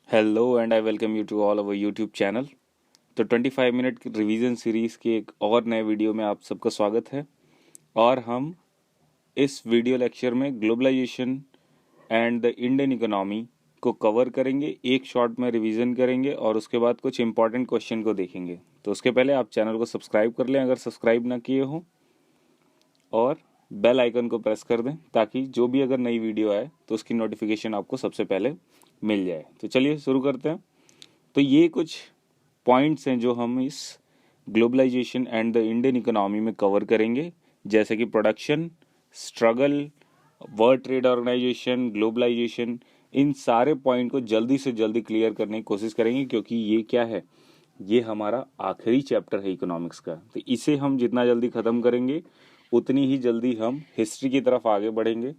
Hello and I welcome you to all our YouTube channel. तो 25 minute revision series के एक और नए वीडियो में आप सबका स्वागत है। और हम इस वीडियो लेक्चर में globalization and the Indian economy को कवर करेंगे, एक शॉर्ट में रिवीजन करेंगे और उसके बाद कुछ इंपॉर्टेंट क्वेश्चन को देखेंगे। तो उसके पहले आप चैनल को सब्सक्राइब कर लें अगर सब्सक्राइब ना किए हो, और बेल आइकन को प्रेस कर दें ताकि जो भी अगर नई वीडियो आए तो उसकी नोटिफिकेशन आपको सबसे पहले मिल जाए। तो चलिए शुरू करते हैं। तो ये कुछ पॉइंट्स हैं जो हम इस globalisation and the Indian economy में कवर करेंगे, जैसे कि production, struggle, world trade organisation, globalisation. इन सारे पॉइंट को जल्दी से जल्दी क्लियर करने की कोशिश करेंगे, क्योंकि ये क्या है, ये हमारा आखिरी चैप्टर है इकोनॉमिक्स का। तो इसे हम जितना जल्दी ख़त्म करेंगे उतनी ही जल्दी हम हिस्ट्री की तरफ आगे बढ़ेंगे।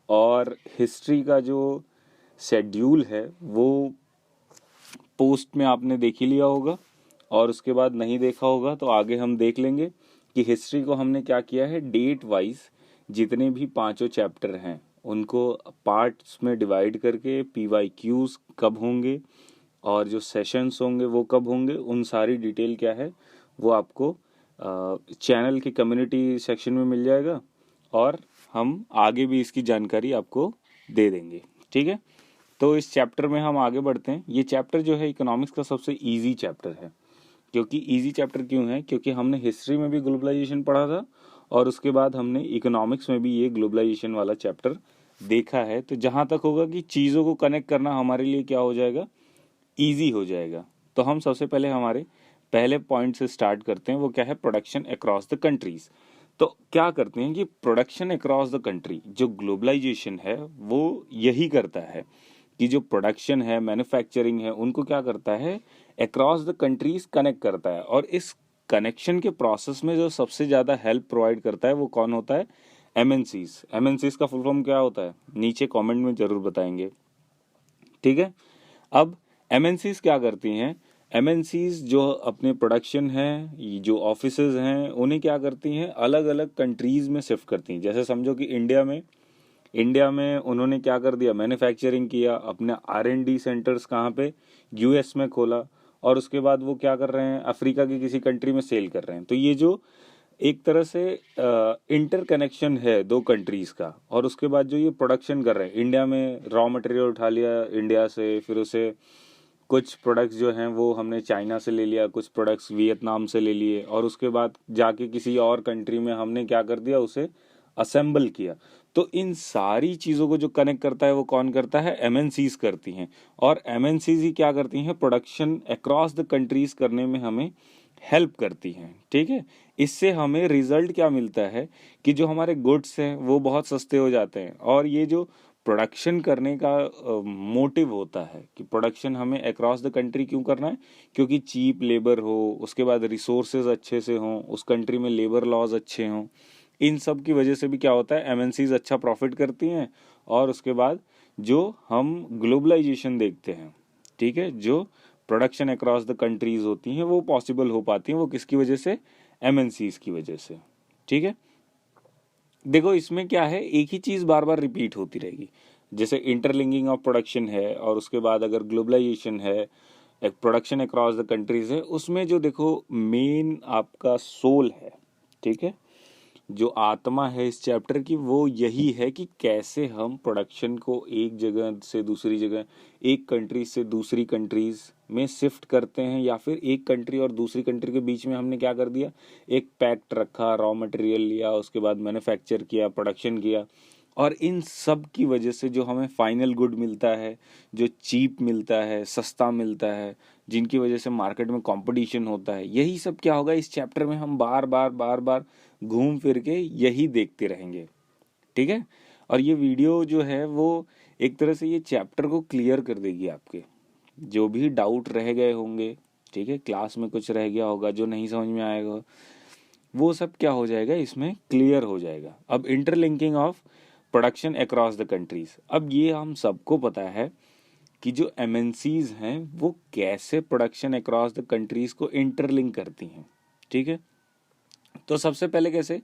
और हिस्ट्री का जो शेड्यूल है वो पोस्ट में आपने देख ही लिया होगा, और उसके बाद नहीं देखा होगा तो आगे हम देख लेंगे कि हिस्ट्री को हमने क्या किया है, डेट वाइज जितने भी पांचों चैप्टर हैं उनको पार्ट्स में डिवाइड करके PYQs कब होंगे और जो सेशंस होंगे वो कब होंगे, उन सारी डिटेल क्या है वो आपको चैनल के कम्युनिटी सेक्शन में मिल जाएगा, और हम आगे भी इसकी जानकारी आपको दे देंगे। ठीक है, तो इस चैप्टर में हम आगे बढ़ते हैं। ये चैप्टर जो है इकोनॉमिक्स का सबसे इजी चैप्टर है। क्योंकि इजी चैप्टर क्यों है, क्योंकि हमने हिस्ट्री में भी ग्लोबलाइजेशन पढ़ा था और उसके बाद हमने इकोनॉमिक्स में भी ये ग्लोबलाइजेशन वाला चैप्टर देखा है। तो जहाँ तक होगा कि चीज़ों को कनेक्ट करना हमारे लिए क्या हो जाएगा, ईजी हो जाएगा। तो हम सबसे पहले हमारे पहले पॉइंट से स्टार्ट करते हैं, वो क्या है, प्रोडक्शन अक्रॉस द कंट्रीज। तो क्या करते हैं कि प्रोडक्शन अक्रॉस द कंट्री, जो ग्लोबलाइजेशन है वो यही करता है कि जो प्रोडक्शन है, मैन्युफैक्चरिंग है, उनको क्या करता है, अक्रॉस द कंट्रीज कनेक्ट करता है। और इस कनेक्शन के प्रोसेस में जो सबसे ज़्यादा हेल्प प्रोवाइड करता है वो कौन होता है, MNCs। MNCs का फुल फॉर्म क्या होता है, नीचे कमेंट में ज़रूर बताएंगे। ठीक है, अब MNCs क्या करती हैं, MNCs जो अपने प्रोडक्शन है, जो ऑफिसेज हैं, उन्हें क्या करती हैं, अलग अलग कंट्रीज में शिफ्ट करती हैं। जैसे समझो कि इंडिया में उन्होंने क्या कर दिया, मैन्युफैक्चरिंग किया, अपने R&D सेंटर्स कहाँ पे, US में खोला, और उसके बाद वो क्या कर रहे हैं, अफ्रीका की किसी कंट्री में सेल कर रहे हैं। तो ये जो एक तरह से इंटर कनेक्शन है दो कंट्रीज का। और उसके बाद जो ये प्रोडक्शन कर रहे हैं, इंडिया में रॉ मटेरियल उठा लिया इंडिया से, फिर उसे कुछ प्रोडक्ट्स जो हैं वो हमने चाइना से ले लिया, कुछ प्रोडक्ट्स वियतनाम से ले लिए, और उसके बाद जाके किसी और कंट्री में हमने क्या कर दिया, उसे असेंबल किया। तो इन सारी चीज़ों को जो कनेक्ट करता है वो कौन करता है, MNCs करती हैं। और MNCs ही क्या करती हैं, प्रोडक्शन अक्रॉस द कंट्रीज करने में हमें हेल्प करती हैं। ठीक है, इससे हमें रिजल्ट क्या मिलता है कि जो हमारे गुड्स हैं वो बहुत सस्ते हो जाते हैं। और ये जो प्रोडक्शन करने का मोटिव होता है कि प्रोडक्शन हमें अक्रॉस द कंट्री क्यों करना है, क्योंकि चीप लेबर हो, उसके बाद रिसोर्सेज अच्छे से हों, उस कंट्री में लेबर लॉज अच्छे हों। इन सब की वजह से भी क्या होता है, MNCs अच्छा प्रॉफिट करती हैं। और उसके बाद जो हम ग्लोबलाइजेशन देखते हैं, ठीक है, जो प्रोडक्शन अक्रॉस द कंट्रीज होती हैं वो पॉसिबल हो पाती हैं, वो किसकी वजह से, MNCs की वजह से। ठीक है, देखो इसमें क्या है, एक ही चीज़ बार बार रिपीट होती रहेगी। जैसे इंटरलिंकिंग ऑफ प्रोडक्शन है, और उसके बाद अगर ग्लोबलाइजेशन है, एक प्रोडक्शन अक्रॉस द कंट्रीज है, उसमें जो देखो मेन आपका सोल है, ठीक है, जो आत्मा है इस चैप्टर की, वो यही है कि कैसे हम प्रोडक्शन को एक जगह से दूसरी जगह, एक कंट्री से दूसरी कंट्रीज में शिफ्ट करते हैं, या फिर एक कंट्री और दूसरी कंट्री के बीच में हमने क्या कर दिया, एक पैक्ट रखा, रॉ मटेरियल लिया, उसके बाद मैन्युफैक्चर किया, प्रोडक्शन किया। और इन सब की वजह से जो हमें फाइनल गुड मिलता है, जो चीप मिलता है, सस्ता मिलता है, जिनकी वजह से मार्केट में कंपटीशन होता है, यही सब क्या होगा, इस चैप्टर में हम बार बार घूम फिर के यही देखते रहेंगे। ठीक है, और ये वीडियो जो है वो एक तरह से ये चैप्टर को क्लियर कर देगी। आपके जो भी डाउट रह गए होंगे, ठीक है, क्लास में कुछ रह गया होगा जो नहीं समझ में आएगा, वो सब क्या हो जाएगा, इसमें क्लियर हो जाएगा। अब interlinking of production across the countries, अब ये हम सबको पता है कि जो MNCs हैं वो कैसे प्रोडक्शन अक्रॉस द कंट्रीज को इंटरलिंक करती हैं। ठीक है, तो सबसे पहले कैसे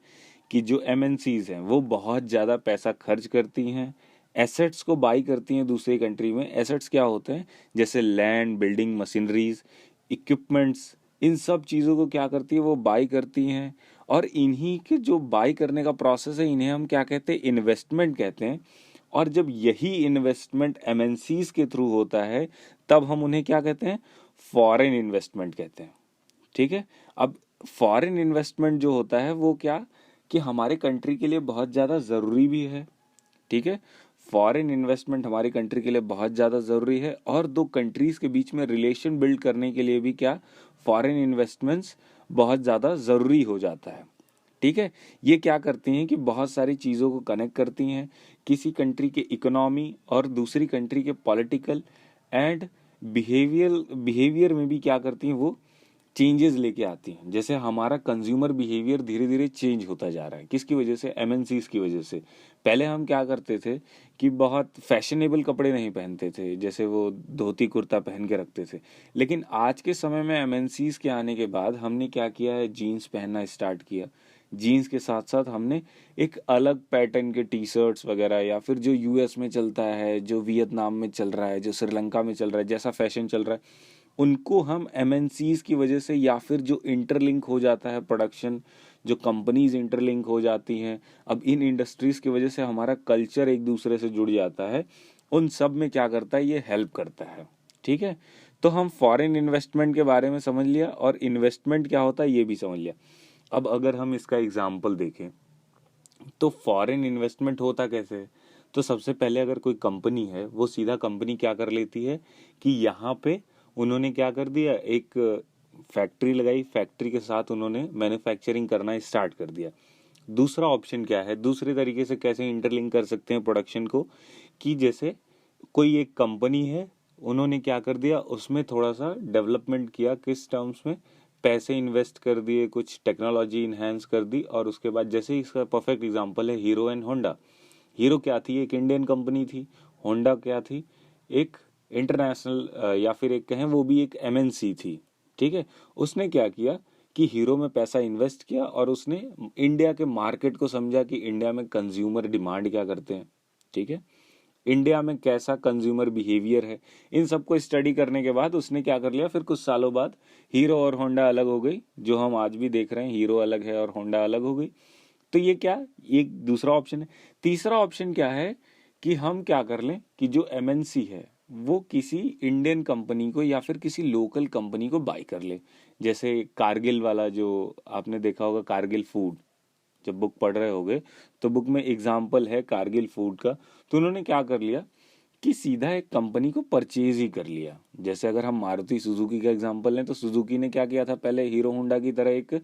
कि जो MNCs हैं वो बहुत ज़्यादा पैसा खर्च करती हैं एसेट्स को बाई करती हैं दूसरी कंट्री में। एसेट्स क्या होते हैं? जैसे लैंड, बिल्डिंग, मशीनरीज, इक्विपमेंट्स, इन सब चीज़ों को क्या करती है? वो बाई करती हैं। और इन्हीं के जो बाई करने का प्रोसेस है, इन्हें हम क्या कहते हैं? इन्वेस्टमेंट कहते हैं। और जब यही इन्वेस्टमेंट एमएनसीज के थ्रू होता है, तब हम उन्हें क्या कहते हैं? फॉरेन इन्वेस्टमेंट कहते हैं। ठीक है। अब फॉरेन इन्वेस्टमेंट जो होता है वो क्या, कि हमारे कंट्री के लिए बहुत ज़्यादा ज़रूरी भी है। ठीक है। फॉरेन इन्वेस्टमेंट हमारी कंट्री के लिए बहुत ज़्यादा ज़रूरी है, और दो कंट्रीज के बीच में रिलेशन बिल्ड करने के लिए भी क्या, फॉरेन इन्वेस्टमेंट्स बहुत ज़्यादा ज़रूरी हो जाता है। ठीक है। ये क्या करती हैं कि बहुत सारी चीज़ों को कनेक्ट करती हैं, किसी कंट्री के इकोनॉमी और दूसरी कंट्री के पॉलिटिकल एंड बिहेवियर में भी क्या करती हैं, वो चेंजेस लेके आती हैं। जैसे हमारा कंज्यूमर बिहेवियर धीरे धीरे चेंज होता जा रहा है, किसकी वजह से? एमएनसीज की वजह से। पहले हम क्या करते थे कि बहुत फैशनेबल कपड़े नहीं पहनते थे, जैसे वो धोती कुर्ता पहन के रखते थे। लेकिन आज के समय में एमएनसीज के आने के बाद हमने क्या किया है? जीन्स पहनना स्टार्ट किया। जीन्स के साथ साथ हमने एक अलग पैटर्न के टी शर्ट्स वगैरह, या फिर जो यूएस में चलता है, जो वियतनाम में चल रहा है, जो श्रीलंका में चल रहा है, जैसा फैशन चल रहा है, उनको हम एमएनसीज की वजह से, या फिर जो इंटरलिंक हो जाता है प्रोडक्शन, जो कंपनीज इंटरलिंक हो जाती हैं, अब इन इंडस्ट्रीज की वजह से हमारा कल्चर एक दूसरे से जुड़ जाता है। उन सब में क्या करता है? ये हेल्प करता है। ठीक है। तो हम फॉरेन इन्वेस्टमेंट के बारे में समझ लिया, और इन्वेस्टमेंट क्या होता है ये भी समझ लिया। अब अगर हम इसका एग्जाम्पल देखें, तो फॉरेन इन्वेस्टमेंट होता कैसे है? तो सबसे पहले अगर कोई कंपनी है, वो सीधा कंपनी क्या कर लेती है कि यहाँ पे उन्होंने क्या कर दिया, एक फैक्ट्री लगाई, फैक्ट्री के साथ उन्होंने मैन्युफैक्चरिंग करना स्टार्ट कर दिया। दूसरा ऑप्शन क्या है? दूसरे तरीके से कैसे इंटरलिंक कर सकते हैं प्रोडक्शन को, कि जैसे कोई एक कंपनी है, उन्होंने क्या कर दिया, उसमें थोड़ा सा डेवलपमेंट किया, किस टर्म्स में? पैसे इन्वेस्ट कर दिए, कुछ टेक्नोलॉजी इन्हेंस कर दी, और उसके बाद जैसे इसका परफेक्ट एग्जांपल है हीरो एंड होंडा। हीरो क्या थी? एक इंडियन कंपनी थी। होंडा क्या थी? एक इंटरनेशनल, या फिर एक कहें वो भी एक एमएनसी थी। ठीक है। उसने क्या किया कि हीरो में पैसा इन्वेस्ट किया, और उसने इंडिया के मार्केट को समझा कि इंडिया में कंज्यूमर डिमांड क्या करते हैं। ठीक है। इंडिया में कैसा कंज्यूमर बिहेवियर है, इन सबको स्टडी करने के बाद उसने क्या कर लिया, फिर कुछ सालों बाद हीरो और होंडा अलग हो गई, जो हम आज भी देख रहे हैं, हीरो अलग है और होंडा अलग हो गई। तो ये क्या, एक दूसरा ऑप्शन है। तीसरा ऑप्शन क्या है, कि हम क्या कर लें कि जो एमएनसी है वो किसी इंडियन कंपनी को या फिर किसी लोकल कंपनी को बाय कर ले। जैसे कारगिल वाला, जो आपने देखा होगा कारगिल फूड, जब बुक पढ़ रहे होगे तो बुक में एग्जाम्पल है कारगिल फूड का। तो उन्होंने क्या कर लिया कि सीधा एक कंपनी को परचेज ही कर लिया। जैसे अगर हम मारुति सुजुकी का एग्जाम्पल लें, तो सुजुकी ने क्या किया था, पहले हीरो होंडा की तरह एक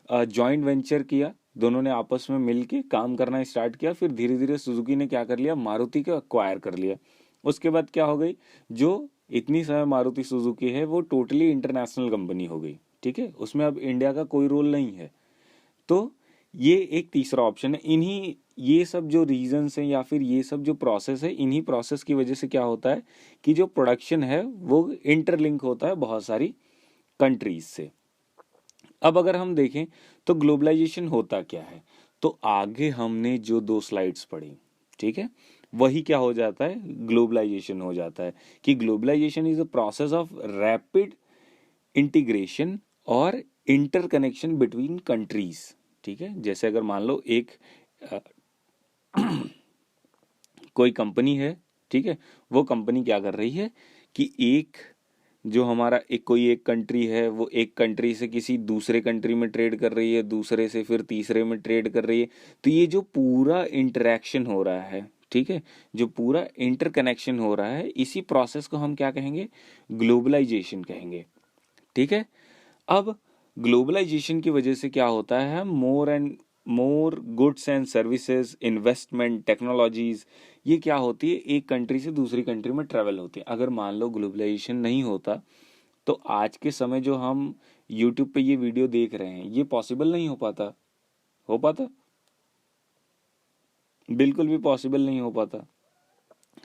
जॉइंट वेंचर किया, दोनों ने आपस में मिलके काम करना स्टार्ट किया। फिर धीरे धीरे सुजुकी ने क्या कर लिया, मारुति को अक्वायर कर लिया। उसके बाद क्या हो गई, जो इतनी समय मारुति सुजुकी है वो टोटली इंटरनेशनल कंपनी हो गई। ठीक है। उसमें अब इंडिया का कोई रोल नहीं है। तो ये एक तीसरा ऑप्शन है। इन्हीं ये सब जो रीजंस हैं, या फिर ये सब जो प्रोसेस है, इन्हीं प्रोसेस की वजह से क्या होता है कि जो प्रोडक्शन है वो इंटरलिंक होता है बहुत सारी कंट्रीज से। अब अगर हम देखें तो ग्लोबलाइजेशन होता क्या है, तो आगे हमने जो 2 स्लाइड्स पढ़ी, ठीक है, वही क्या हो जाता है, ग्लोबलाइजेशन हो जाता है। कि globalization is a process of rapid integration और इंटरकनेक्शन बिटवीन कंट्रीज। ठीक है। जैसे अगर मान लो एक अ, कोई कंपनी है, ठीक है, वो कंपनी क्या कर रही है कि एक जो हमारा एक कोई एक कंट्री है, वो एक कंट्री से किसी दूसरे कंट्री में ट्रेड कर रही है, दूसरे से फिर तीसरे में ट्रेड कर रही है। तो ये जो पूरा इंटरेक्शन हो रहा है, ठीक है, जो पूरा इंटरकनेक्शन हो रहा है, इसी प्रोसेस को हम क्या कहेंगे, ग्लोबलाइजेशन कहेंगे। ठीक है। अब ग्लोबलाइजेशन की वजह से क्या होता है, more and more goods and services, investment, technologies, ये क्या होती है, एक कंट्री से दूसरी कंट्री में ट्रेवल होती है। अगर मान लो ग्लोबलाइजेशन नहीं होता, तो आज के समय जो हम यूट्यूब पे ये वीडियो देख रहे हैं, ये पॉसिबल नहीं हो पाता। हो पाता? बिल्कुल भी पॉसिबल नहीं हो पाता।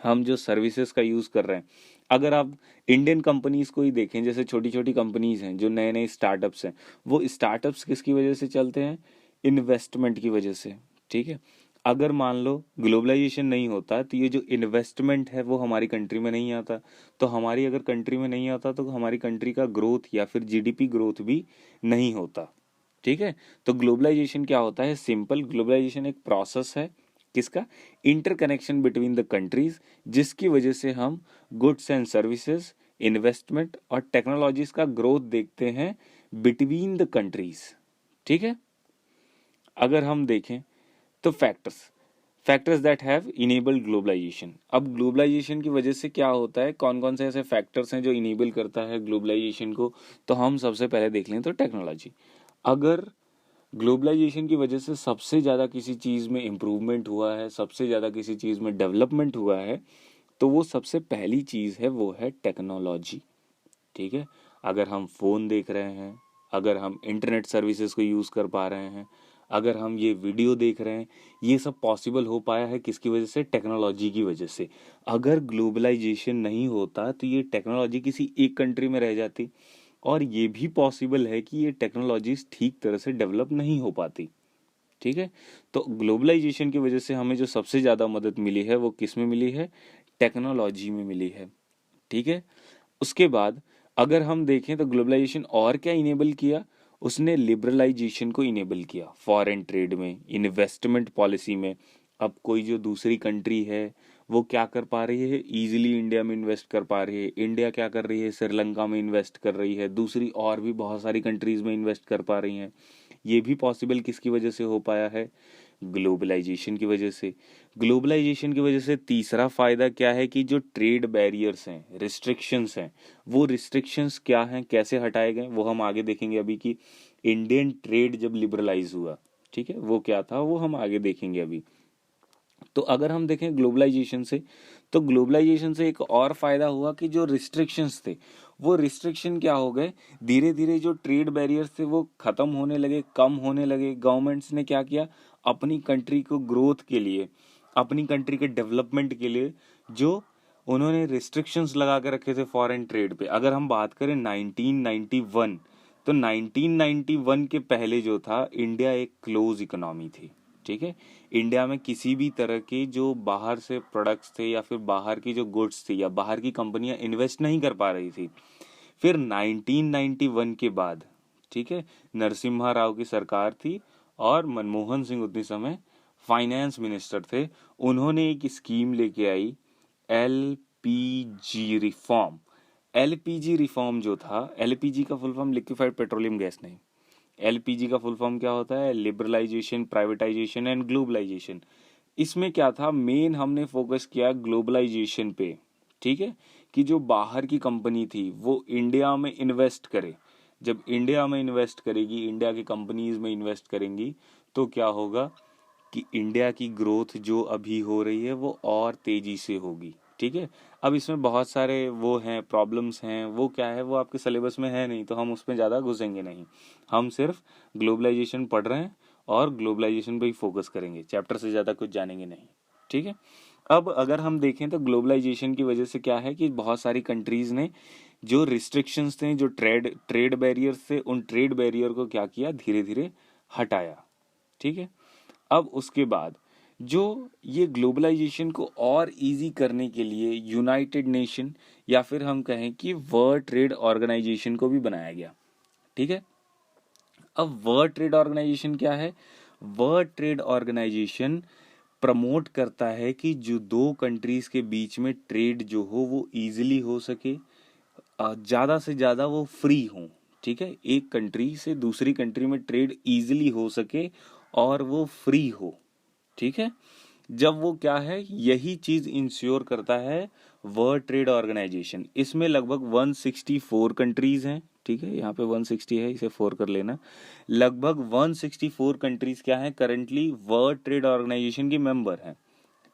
हम जो सर्विसेज का यूज कर रहे हैं, अगर आप इंडियन कंपनीज को ही देखें, जैसे छोटी छोटी कंपनीज हैं, जो नए नए स्टार्टअप्स हैं, वो स्टार्टअप्स किसकी वजह से चलते हैं, इन्वेस्टमेंट की वजह से। ठीक है। अगर मान लो ग्लोबलाइजेशन नहीं होता तो ये जो इन्वेस्टमेंट है वो हमारी कंट्री में नहीं आता, तो हमारी अगर कंट्री में नहीं आता तो हमारी कंट्री का ग्रोथ या फिर जीडीपी ग्रोथ भी नहीं होता। ठीक है, तो ग्लोबलाइजेशन क्या होता है? सिंपल, ग्लोबलाइजेशन एक प्रोसेस है किसका? इंटरकनेक्शन बिटवीन द कंट्रीज, जिसकी वजह से हम गुड्स एंड सर्विसेज, इन्वेस्टमेंट और टेक्नोलॉजीज का ग्रोथ देखते हैं बिटवीन द कंट्रीज। ठीक है, अगर हम देखें तो factors, factors that have enabled globalization. अब ग्लोबलाइजेशन की वजह से क्या होता है, कौन कौन से ऐसे फैक्टर्स हैं जो इनेबल करता है ग्लोबलाइजेशन को? तो हम सबसे पहले देख लें तो टेक्नोलॉजी। अगर ग्लोबलाइजेशन की वजह से सबसे ज़्यादा किसी चीज़ में इम्प्रूवमेंट हुआ है, सबसे ज़्यादा किसी चीज़ में डेवलपमेंट हुआ है, तो वो सबसे पहली चीज़ है वो है टेक्नोलॉजी। ठीक है, अगर हम फ़ोन देख रहे हैं, अगर हम इंटरनेट सर्विसेज को यूज़ कर पा रहे हैं, अगर हम ये वीडियो देख रहे हैं, ये सब पॉसिबल हो पाया है किसकी वजह से? टेक्नोलॉजी की वजह से। अगर ग्लोबलाइजेशन नहीं होता तो ये टेक्नोलॉजी किसी एक कंट्री में रह जाती, और ये भी पॉसिबल है कि ये टेक्नोलॉजीज ठीक तरह से डेवलप नहीं हो पाती। ठीक है, तो ग्लोबलाइजेशन की वजह से हमें जो सबसे ज़्यादा मदद मिली है वो किस में मिली है? टेक्नोलॉजी में मिली है। ठीक है, उसके बाद अगर हम देखें तो ग्लोबलाइजेशन और क्या इनेबल किया? उसने लिबरलाइजेशन को इनेबल किया, फॉरेन ट्रेड में, इन्वेस्टमेंट पॉलिसी में। अब कोई जो दूसरी कंट्री है वो क्या कर पा रही है? इजीली इंडिया में इन्वेस्ट कर पा रही है। इंडिया क्या कर रही है? श्रीलंका में इन्वेस्ट कर रही है, दूसरी और भी बहुत सारी कंट्रीज में इन्वेस्ट कर पा रही हैं। ये भी पॉसिबल किसकी वजह से हो पाया है? ग्लोबलाइजेशन की वजह से। ग्लोबलाइजेशन की वजह से तीसरा फायदा क्या है कि जो ट्रेड बैरियर्स हैं, रिस्ट्रिक्शंस हैं, वो रिस्ट्रिक्शंस क्या हैं, कैसे हटाए गए, वो हम आगे देखेंगे अभी कि इंडियन ट्रेड जब लिबरलाइज हुआ, ठीक है, वो क्या था वो हम आगे देखेंगे अभी। तो अगर हम देखें ग्लोबलाइजेशन से, तो ग्लोबलाइजेशन से एक और फायदा हुआ कि जो रिस्ट्रिक्शंस थे वो रिस्ट्रिक्शन क्या हो गए, धीरे धीरे जो ट्रेड बैरियर्स थे वो खत्म होने लगे, कम होने लगे। गवर्नमेंट्स ने क्या किया, अपनी कंट्री को ग्रोथ के लिए, अपनी कंट्री के डेवलपमेंट के लिए जो उन्होंने रिस्ट्रिक्शंस लगा के रखे थे फॉरेन ट्रेड पे। अगर हम बात करें 1991, तो 1991 के पहले जो था इंडिया एक क्लोज इकोनॉमी थी। ठीक है, इंडिया में किसी भी तरह के जो बाहर से प्रोडक्ट्स थे या फिर बाहर की जो गुड्स थी या बाहर की कंपनियां इन्वेस्ट नहीं कर पा रही थी। फिर 1991 के बाद, ठीक है, नरसिम्हा राव की सरकार थी और मनमोहन सिंह उतनी समय फाइनेंस मिनिस्टर थे। उन्होंने एक स्कीम लेके आई, एलपीजी रिफॉर्म। एलपीजी रिफॉर्म जो था, एलपीजी का full form liquefied petroleum gas नहीं, एलपीजी का फुल फॉर्म क्या होता है? Liberalization, privatization and globalization. इसमें क्या था, मेन हमने फोकस किया ग्लोबलाइजेशन पे। ठीक है, कि जो बाहर की कंपनी थी वो इंडिया में इन्वेस्ट करे। जब इंडिया में इन्वेस्ट करेगी, इंडिया की कंपनीज में इन्वेस्ट करेंगी, तो क्या होगा कि इंडिया की ग्रोथ जो अभी हो रही है वो और तेजी से होगी। ठीक है, अब इसमें बहुत सारे वो हैं, प्रॉब्लम्स हैं, वो क्या है वो आपके सिलेबस में है नहीं, तो हम उसमें ज़्यादा घुसेंगे नहीं। हम सिर्फ ग्लोबलाइजेशन पढ़ रहे हैं और ग्लोबलाइजेशन पे ही फोकस करेंगे, चैप्टर से ज़्यादा कुछ जानेंगे नहीं। ठीक है, अब अगर हम देखें तो ग्लोबलाइजेशन की वजह से क्या है कि बहुत सारी कंट्रीज ने जो रिस्ट्रिक्शंस थे, जो ट्रेड ट्रेड बैरियर्स थे, उन ट्रेड बैरियर को क्या किया, धीरे धीरे हटाया। ठीक है, अब उसके बाद जो ये ग्लोबलाइजेशन को और इजी करने के लिए यूनाइटेड नेशन या फिर हम कहें कि वर्ल्ड ट्रेड ऑर्गेनाइजेशन को भी बनाया गया। ठीक है, अब वर्ल्ड ट्रेड ऑर्गेनाइजेशन क्या है? वर्ल्ड ट्रेड ऑर्गेनाइजेशन प्रमोट करता है कि जो दो कंट्रीज के बीच में ट्रेड जो हो वो इजीली हो सके, ज़्यादा से ज़्यादा वो फ्री हो। ठीक है, एक कंट्री से दूसरी कंट्री में ट्रेड इजीली हो सके और वो फ्री हो। ठीक है, जब वो क्या है, यही चीज इंश्योर करता है वर्ल्ड ट्रेड ऑर्गेनाइजेशन। इसमें लगभग 164 कंट्रीज हैं। ठीक है, यहाँ पे 160 है, इसे 4 कर लेना। लगभग 164 कंट्रीज क्या है, करंटली वर्ल्ड ट्रेड ऑर्गेनाइजेशन की मेंबर हैं।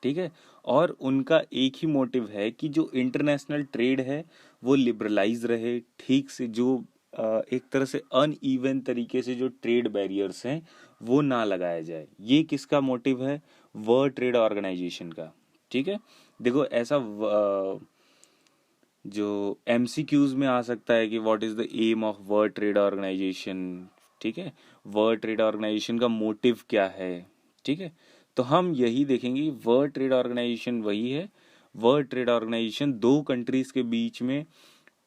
ठीक है, और उनका एक ही मोटिव है कि जो इंटरनेशनल ट्रेड है वो लिबरलाइज रहे, ठीक से जो एक तरह से अनइवन तरीके से जो ट्रेड बैरियर्स हैं वो ना लगाया जाए। ये किसका मोटिव है? वर्ल्ड ट्रेड ऑर्गेनाइजेशन का। ठीक है, देखो ऐसा जो एमसीक्यूज में आ सकता है कि what is the aim of World trade Organization. ठीक है, वर्ल्ड ट्रेड ऑर्गेनाइजेशन का मोटिव क्या है? ठीक है, तो हम यही देखेंगे। वर्ल्ड ट्रेड ऑर्गेनाइजेशन वही है। वर्ल्ड ट्रेड ऑर्गेनाइजेशन दो कंट्रीज के बीच में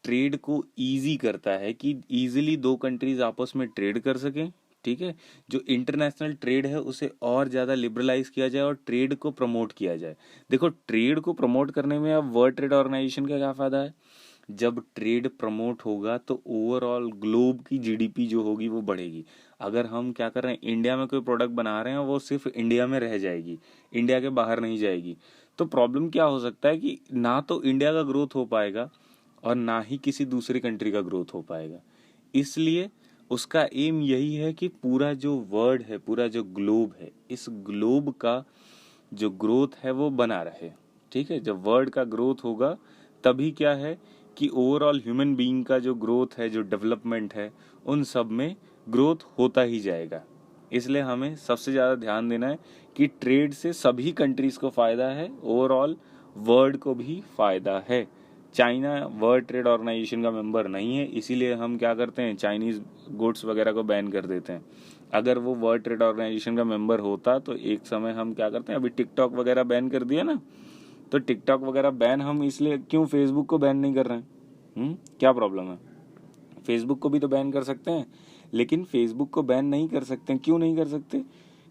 ट्रेड को इजी करता है कि इजीली दो कंट्रीज आपस में ट्रेड कर सकें। ठीक है, जो इंटरनेशनल ट्रेड है उसे और ज़्यादा लिबरलाइज किया जाए और ट्रेड को प्रमोट किया जाए। देखो, ट्रेड को प्रमोट करने में अब वर्ल्ड ट्रेड ऑर्गेनाइजेशन का क्या फ़ायदा है? जब ट्रेड प्रमोट होगा तो ओवरऑल ग्लोब की जीडीपी जो होगी वो बढ़ेगी। अगर हम क्या कर रहे हैं, इंडिया में कोई प्रोडक्ट बना रहे हैं, वो सिर्फ इंडिया में रह जाएगी, इंडिया के बाहर नहीं जाएगी, तो प्रॉब्लम क्या हो सकता है कि ना तो इंडिया का ग्रोथ हो पाएगा और ना ही किसी दूसरी कंट्री का ग्रोथ हो पाएगा। इसलिए उसका एम यही है कि पूरा जो वर्ल्ड है, पूरा जो ग्लोब है, इस ग्लोब का जो ग्रोथ है वो बना रहे। ठीक है, जब वर्ल्ड का ग्रोथ होगा तभी क्या है कि ओवरऑल ह्यूमन बीइंग का जो ग्रोथ है, जो डेवलपमेंट है, उन सब में ग्रोथ होता ही जाएगा। इसलिए हमें सबसे ज़्यादा ध्यान देना है कि ट्रेड से सभी कंट्रीज को फ़ायदा है, ओवरऑल वर्ल्ड को भी फ़ायदा है। चाइना वर्ल्ड ट्रेड ऑर्गेनाइजेशन का मेंबर नहीं है, इसीलिए हम क्या करते हैं, चाइनीज़ गुड्स वगैरह को बैन कर देते हैं। अगर वो वर्ल्ड ट्रेड ऑर्गेनाइजेशन का मेंबर होता तो एक समय हम क्या करते हैं, अभी टिकटॉक वगैरह बैन कर दिया ना, तो टिकटॉक वगैरह बैन हम इसलिए क्यों फेसबुक को बैन नहीं कर रहे हैं? क्या प्रॉब्लम है? फेसबुक को भी तो बैन कर सकते हैं, लेकिन फेसबुक को बैन नहीं कर सकते। क्यों नहीं कर सकते?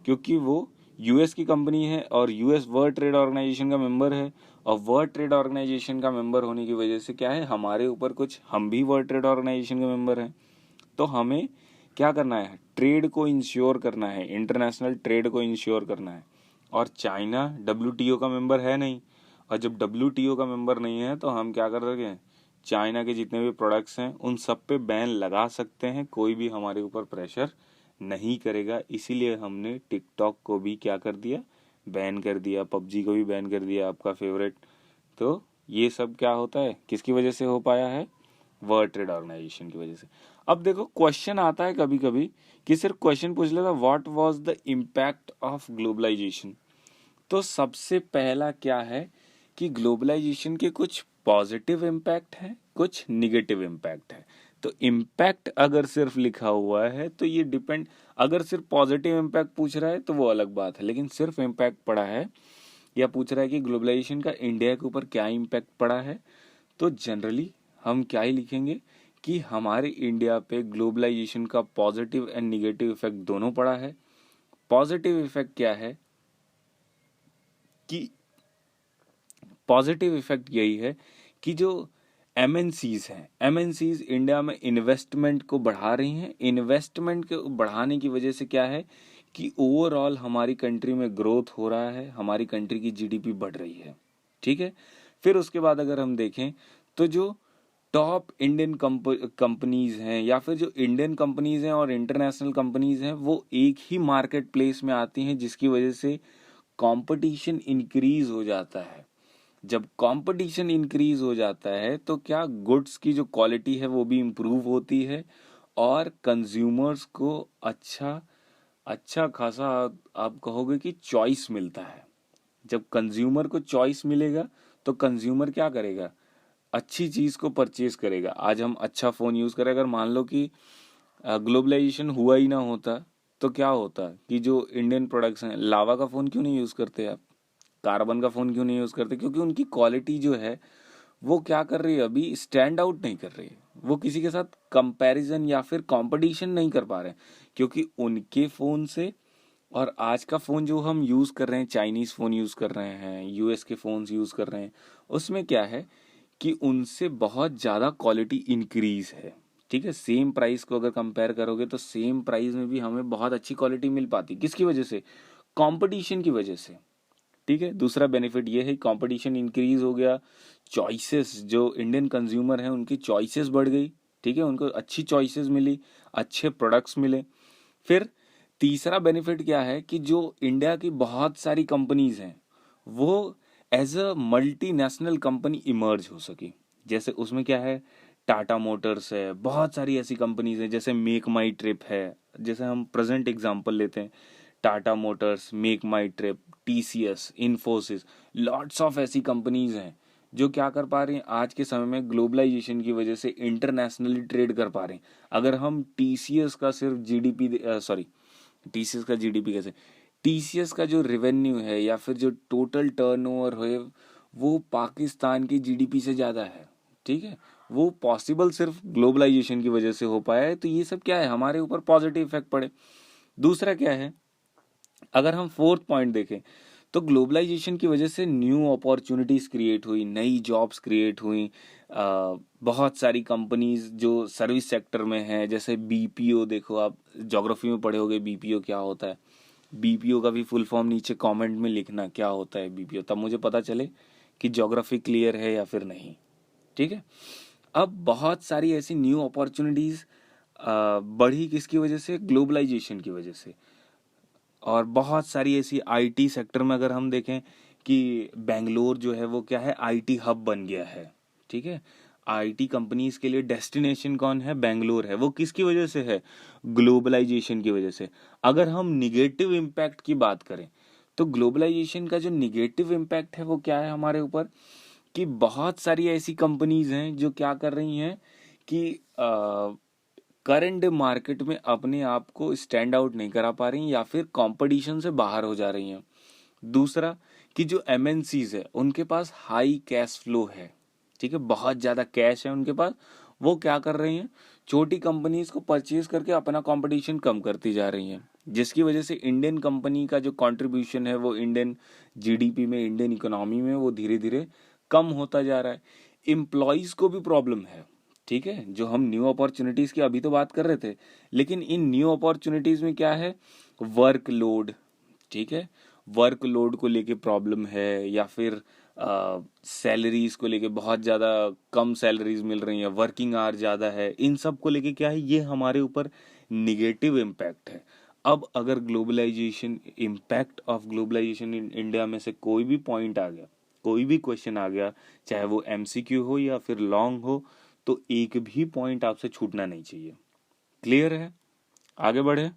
क्योंकि वो यूएस की कंपनी है और यूएस वर्ल्ड ट्रेड ऑर्गेनाइजेशन का मेंबर है, और वर्ल्ड ट्रेड ऑर्गेनाइजेशन का मेंबर होने की वजह से क्या है, हमारे ऊपर कुछ, हम भी वर्ल्ड ट्रेड ऑर्गेनाइजेशन के मेंबर हैं। तो हमें क्या करना है, ट्रेड को इंश्योर करना है, इंटरनेशनल ट्रेड को इंश्योर करना है। और चाइना डब्ल्यूटीओ का मेंबर है नहीं, और जब डब्ल्यूटीओ का मेंबर नहीं है तो हम क्या कर रहे हैं, चाइना के जितने भी प्रोडक्ट्स हैं उन सब पे बैन लगा सकते हैं, कोई भी हमारे ऊपर प्रेशर नहीं करेगा। इसीलिए हमने टिकटॉक को भी क्या कर दिया, बैन कर दिया, पबजी को भी बैन कर दिया, आपका फेवरेट। तो ये सब क्या होता है, किसकी वजह से हो पाया है? वर्ल्ड ट्रेड ऑर्गेनाइजेशन की वजह से। अब देखो, क्वेश्चन आता है कभी कभी कि सिर्फ क्वेश्चन पूछ लेता, what was the impact of globalization. तो सबसे पहला क्या है कि ग्लोबलाइजेशन के कुछ पॉजिटिव इम्पैक्ट है, कुछ निगेटिव इम्पैक्ट है। तो इम्पैक्ट अगर सिर्फ लिखा हुआ है तो ये डिपेंड, अगर सिर्फ पॉजिटिव इम्पैक्ट पूछ रहा है तो वो अलग बात है, लेकिन सिर्फ इम्पैक्ट पड़ा है या पूछ रहा है कि ग्लोबलाइजेशन का इंडिया के ऊपर क्या इम्पैक्ट पड़ा है, तो जनरली हम क्या ही लिखेंगे कि हमारे इंडिया पे ग्लोबलाइजेशन का पॉजिटिव एंड निगेटिव इफेक्ट दोनों पड़ा है। पॉजिटिव इफेक्ट क्या है कि पॉजिटिव इफेक्ट यही है कि जो एमएनसीज हैं, एमएनसीज इंडिया में इन्वेस्टमेंट को बढ़ा रही हैं। इन्वेस्टमेंट को बढ़ाने की वजह से क्या है कि ओवरऑल हमारी कंट्री में ग्रोथ हो रहा है, हमारी कंट्री की जीडीपी बढ़ रही है। ठीक है, फिर उसके बाद अगर हम देखें तो जो टॉप इंडियन कंपनीज हैं या फिर जो इंडियन कंपनीज हैं और इंटरनेशनल कंपनीज हैं, वो एक ही मार्केट प्लेस में आती हैं, जिसकी वजह से कंपटीशन इंक्रीज हो जाता है। जब कंपटीशन इंक्रीज हो जाता है तो क्या, गुड्स की जो क्वालिटी है वो भी इम्प्रूव होती है और कंज्यूमर्स को अच्छा अच्छा खासा, आप कहोगे कि चॉइस मिलता है। जब कंज्यूमर को चॉइस मिलेगा तो कंज्यूमर क्या करेगा, अच्छी चीज को परचेज करेगा। आज हम अच्छा फोन यूज करें, अगर मान लो कि ग्लोबलाइजेशन हुआ ही ना होता तो क्या होता कि जो इंडियन प्रोडक्ट्स हैं, लावा का फोन क्यों नहीं यूज करते आप, कार्बन का फोन क्यों नहीं यूज करते? क्योंकि उनकी क्वालिटी जो है वो क्या कर रही है, अभी स्टैंड आउट नहीं कर रही है, वो किसी के साथ कंपैरिजन या फिर कंपटीशन नहीं कर पा रहे हैं। क्योंकि उनके फोन से और आज का फोन जो हम यूज कर रहे हैं, चाइनीज फोन यूज कर रहे हैं, यूएस के फोन्स यूज कर रहे हैं, उसमें क्या है कि उनसे बहुत ज़्यादा क्वालिटी इंक्रीज है। ठीक है, सेम प्राइस को अगर कंपेयर करोगे तो सेम प्राइस में भी हमें बहुत अच्छी क्वालिटी मिल पाती। किसकी वजह से? कंपटीशन की वजह से। ठीक है, दूसरा बेनिफिट ये है, कंपटीशन इंक्रीज हो गया, चॉइसेस, जो इंडियन कंज्यूमर हैं उनकी चॉइसेस बढ़ गई। ठीक है, उनको अच्छी चॉइसेस मिली, अच्छे प्रोडक्ट्स मिले। फिर तीसरा बेनिफिट क्या है कि जो इंडिया की बहुत सारी कंपनीज हैं वो as a multinational company emerge हो सकी। जैसे उसमें क्या है, टाटा मोटर्स है, बहुत सारी ऐसी कंपनीज हैं, जैसे मेक माई ट्रिप है। जैसे हम प्रेजेंट एग्जांपल लेते हैं, Tata Motors, make my trip, TCS, Infosys, lots of ऐसी कंपनीज हैं जो क्या कर पा रही हैं आज के समय में, ग्लोबलाइजेशन की वजह से इंटरनेशनली ट्रेड कर पा रहे हैं। अगर हम टीसीएस का सिर्फ जीडीपी, सॉरी टीसीएस का जीडीपी कैसे, टीसीएस का जो रेवेन्यू है या फिर जो टोटल टर्नओवर है वो पाकिस्तान की जीडीपी से ज़्यादा है, ठीक है। वो पॉसिबल सिर्फ ग्लोबलाइजेशन की वजह से हो पाया है। तो ये सब क्या है, हमारे ऊपर पॉजिटिव इफेक्ट पड़े। दूसरा क्या है, अगर हम फोर्थ पॉइंट देखें तो ग्लोबलाइजेशन की वजह से न्यू अपॉर्चुनिटीज़ क्रिएट हुई, नई जॉब्स क्रिएट हुई। बहुत सारी कंपनीज जो सर्विस सेक्टर में हैं, जैसे बीपीओ, देखो आप ज्योग्राफी में पढ़े होगे बीपीओ क्या होता है। बीपीओ का भी फुल फॉर्म नीचे कमेंट में लिखना क्या होता है बीपीओ, तब मुझे पता चले कि ज्योग्राफी क्लियर है या फिर नहीं, ठीक है। अब बहुत सारी ऐसी न्यू अपॉर्चुनिटीज़ बढ़ी किसकी वजह से, ग्लोबलाइजेशन की वजह से। और बहुत सारी ऐसी आईटी सेक्टर में अगर हम देखें कि बेंगलोर जो है वो क्या है, आईटी हब बन गया है, ठीक है। आईटी कंपनीज के लिए डेस्टिनेशन कौन है, बेंगलोर है। वो किसकी वजह से है, ग्लोबलाइजेशन की वजह से। अगर हम निगेटिव इम्पैक्ट की बात करें तो ग्लोबलाइजेशन का जो निगेटिव इम्पैक्ट है वो क्या है हमारे ऊपर, कि बहुत सारी ऐसी कंपनीज हैं जो क्या कर रही हैं कि करंट मार्केट में अपने आप को स्टैंड आउट नहीं करा पा रही या फिर कंपटीशन से बाहर हो जा रही हैं। दूसरा कि जो एमएनसीज है उनके पास हाई कैश फ्लो है, ठीक है, बहुत ज़्यादा कैश है उनके पास। वो क्या कर रही हैं, छोटी कंपनीज को परचेज करके अपना कंपटीशन कम करती जा रही हैं, जिसकी वजह से इंडियन कंपनी का जो कंट्रीब्यूशन है वो इंडियन जीडीपी में, इंडियन इकोनॉमी में वो धीरे धीरे कम होता जा रहा है। एम्प्लॉयज़ को भी प्रॉब्लम है, ठीक है। जो हम न्यू अपॉर्चुनिटीज़ की अभी तो बात कर रहे थे, लेकिन इन न्यू अपॉर्चुनिटीज़ में क्या है, वर्क लोड, ठीक है। वर्क लोड को लेके प्रॉब्लम है, या फिर सैलरीज को लेके बहुत ज़्यादा कम सैलरीज मिल रही हैं, वर्किंग आवर ज़्यादा है। इन सब को लेके क्या है, ये हमारे ऊपर निगेटिव इम्पैक्ट है। अब अगर globalization, impact of globalization in India में से कोई भी पॉइंट आ गया, कोई भी क्वेश्चन आ गया, चाहे वो एमसीक्यू हो या फिर लॉन्ग हो, तो एक भी पॉइंट आपसे छूटना नहीं चाहिए। क्लियर है, आगे बढ़े।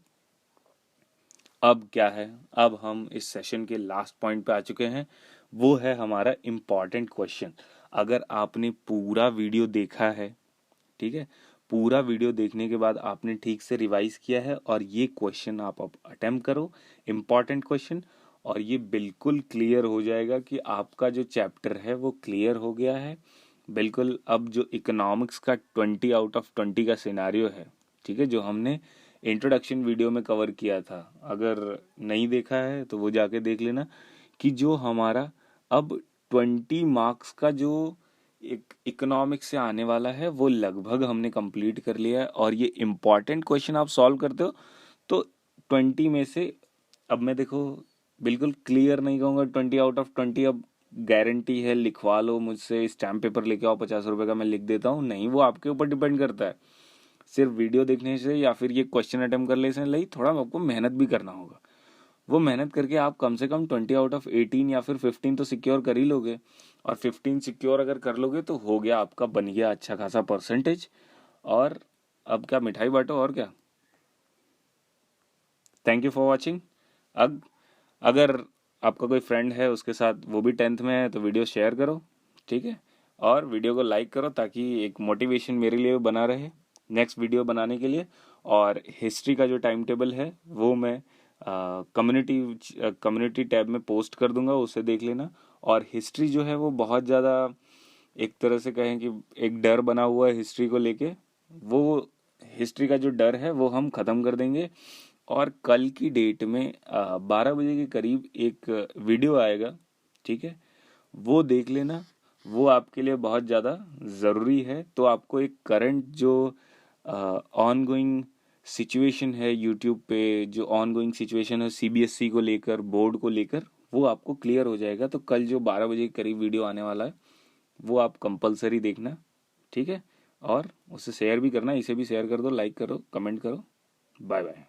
अब क्या है, अब हम इस सेशन के लास्ट पॉइंट पे आ चुके हैं, वो है हमारा इम्पॉर्टेंट क्वेश्चन। अगर आपने पूरा वीडियो देखा है, ठीक है, पूरा वीडियो देखने के बाद आपने ठीक से रिवाइज किया है और ये क्वेश्चन आप अटेम्प्ट करो, इम्पॉर्टेंट क्वेश्चन, और ये बिल्कुल क्लियर हो जाएगा कि आपका जो चैप्टर है वो क्लियर हो गया है बिल्कुल। अब जो इकोनॉमिक्स का 20 आउट ऑफ 20 का सिनारियो है, ठीक है, जो हमने इंट्रोडक्शन वीडियो में कवर किया था, अगर नहीं देखा है तो वो जाके देख लेना, कि जो हमारा अब 20 मार्क्स का जो एक इकोनॉमिक्स से आने वाला है वो लगभग हमने कंप्लीट कर लिया है। और ये इम्पॉर्टेंट क्वेश्चन आप सॉल्व करते हो तो 20 में से, अब मैं देखो बिल्कुल क्लियर नहीं कहूँगा 20 आउट ऑफ 20 अब गारंटी है, लिखवा लो मुझसे, स्टैम्प पेपर लेके आओ 50 रुपए का, मैं लिख देता हूँ, नहीं, वो आपके ऊपर डिपेंड करता है। सिर्फ वीडियो देखने से या फिर ये क्वेश्चन अटेम्प्ट कर लेने से नहीं, थोड़ा आपको मेहनत भी करना होगा। वो मेहनत करके आप कम से कम 20 आउट ऑफ 18 या फिर 15 तो सिक्योर कर ही लोगे। और 15 सिक्योर अगर कर लोगे तो हो गया आपका, बन गया अच्छा खासा परसेंटेज। और अब क्या, मिठाई बांटो और क्या। Thank you for watching. अब अगर आपका कोई फ्रेंड है उसके साथ वो भी 10th में है तो वीडियो शेयर करो, ठीक है, और वीडियो को लाइक करो ताकि एक मोटिवेशन मेरे लिए बना रहे नेक्स्ट वीडियो बनाने के लिए। और हिस्ट्री का जो टाइम टेबल है वो मैं कम्युनिटी टैब में पोस्ट कर दूंगा, उसे देख लेना। और हिस्ट्री जो है वो बहुत ज़्यादा, एक तरह से कहें कि एक डर बना हुआ है हिस्ट्री को लेके, वो हिस्ट्री का जो डर है वो हम ख़त्म कर देंगे। और कल की डेट में 12 बजे के करीब एक वीडियो आएगा, ठीक है, वो देख लेना। वो आपके लिए बहुत ज़्यादा ज़रूरी है। तो आपको एक करंट जो ऑन गोइंग सिचुएशन है यूट्यूब पे, जो ऑन गोइंग सिचुएशन है सीबीएसई को लेकर, बोर्ड को लेकर, वो आपको क्लियर हो जाएगा। तो कल जो 12 बजे के करीब वीडियो आने वाला है वो आप कंपलसरी देखना, ठीक है। और उसे शेयर भी करना, इसे भी शेयर कर दो, लाइक करो, कमेंट करो। Bye bye.